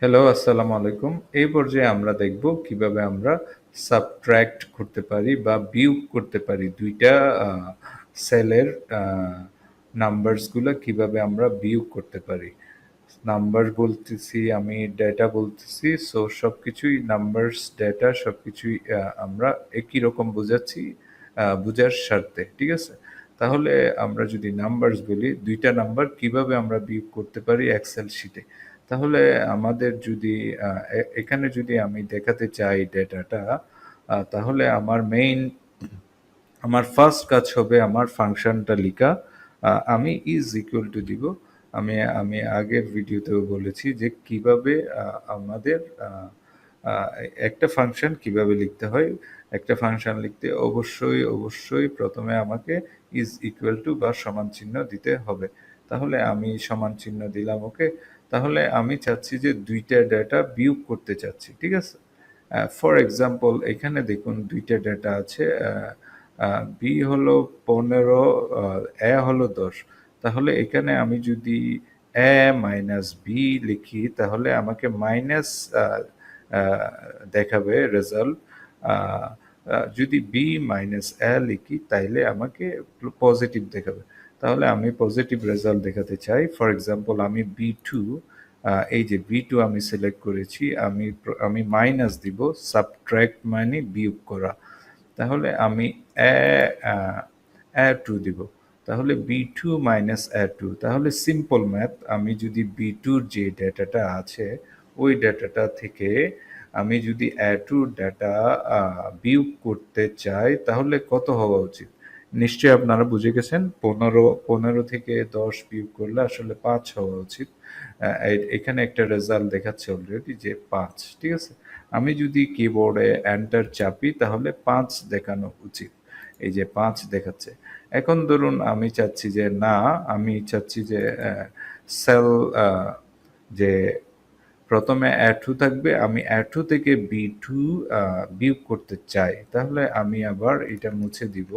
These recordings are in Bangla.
হ্যালো, আসসালামু আলাইকুম। এই পর্যায়ে আমরা দেখব কিভাবে আমরা সাবট্রাক্ট করতে পারি বা বিয়োগ করতে পারি দুইটা সেলের নাম্বারসগুলো কিভাবে আমরা বিয়োগ করতে পারি। নাম্বার বলতেছি, আমি ডেটা বলতেছি, সো সবকিছুই নাম্বারস ডেটা সবকিছুই আমরা একই রকম বোঝাচ্ছি বোঝার স্বার্থে, ঠিক আছে? তাহলে আমরা যদি নাম্বারস বলি, দুইটা নাম্বার কিভাবে আমরা বিয়োগ করতে পারি এক্সেল শিটে। তাহলে আমাদের যদি এখানে যদি আমি দেখাতে চাই ডেটাটা, তাহলে আমার ফার্স্ট কাজ হবে আমার ফাংশনটা লিখা। আমি ইজ ইকুয়াল টু দিব। আমি আমি আগের ভিডিওতেও বলেছি যে কিভাবে আমাদের আহ, একটা ফাংশন কিভাবে লিখতে হয়। একটা ফাংশন লিখতে অবশ্যই প্রথমে আমাকে ইজ ইকুয়াল টু বা সমান চিহ্ন দিতে হবে। তাহলে আমি সমান চিহ্ন দিলাম, ওকে। তাহলে আমি চাচ্ছি যে দুইটা ডেটা বিয়োগ করতে চাচ্ছি, ঠিক আছে। ফর এক্সাম্পল এখানে দেখুন দুইটা ডেটা আছে। বি হলো 15, এ হলো 10। তাহলে এখানে আমি যদি এ মাইনাস বি লিখি তাহলে আমাকে মাইনাস দেখাবে রেজাল্ট। যদি বি মাইনাস এ লিখি তাইলে আমাকে পজিটিভ দেখাবে। তাহলে আমি পজিটিভ রেজাল্ট দেখাতে চাই। ফর এক্সাম্পল আমি বি টু, এই যে বি টু আমি সিলেক্ট করেছি, আমি মাইনাস দিব। সাবট্রাক্ট মানে বিয়োগ করা। তাহলে আমি টু দিব। তাহলে বি টু মাইনাস টু, তাহলে সিম্পল ম্যাথ। আমি যদি বি টুর যে ডেটাটা আছে ওই ডেটাটা থেকে আমি যদি টুর ডেটা বিয়োগ করতে চাই তাহলে কত হওয়া উচিত? নিশ্চয়ই আপনারা বুঝে গেছেন। 15 থেকে 10 বিয়োগ করলে আসলে 5 হওয়া উচিত। এখানে একটা রেজাল্ট দেখাচ্ছে অলরেডি যে 5, ঠিক আছে। আমি যদি কিবোর্ডে এন্টার চাপি তাহলে 5 দেখানো উচিত। এই যে 5 দেখাচ্ছে। এখন ধরুন আমি চাচ্ছি যে না, আমি চাচ্ছি যে সেল যে প্রথমে টু থাকবে, আমি টু থেকে বি টু বিয়োগ করতে চাই। তাহলে আমি আবার এটা মুছে দিব,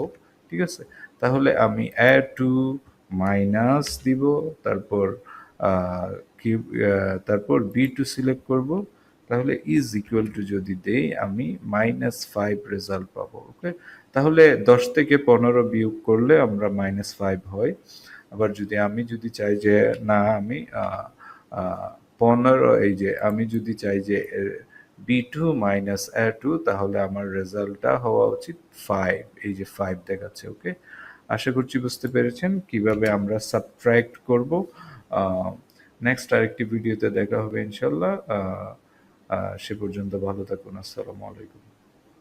ঠিক আছে। তাহলে আমি টু মাইনাস দিব, তারপর আহ, কি তারপর বি টু সিলেক্ট করব। তাহলে ইজ ইকুয়াল টু যদি দেই আমি -5 রেজাল্ট পাবো, ওকে। তাহলে 10 থেকে 15 বিয়োগ করলে আমরা -5 হয়। আবার যদি চাই যে না, আমি 15, এই যে আমি যদি চাই যে বি টু মাইনাস টু, তাহলে আমার রেজাল্টটা হওয়া উচিত 5। এই যে 5 দেখাচ্ছে, ওকে। আশা করছি বুঝতে পেরেছেন কিভাবে আমরা সাবট্রাক্ট করব। নেক্সট আরেকটি ভিডিওতে দেখা হবে ইনশাল্লাহ। সে পর্যন্ত ভালো থাকুন। আসসালামু আলাইকুম।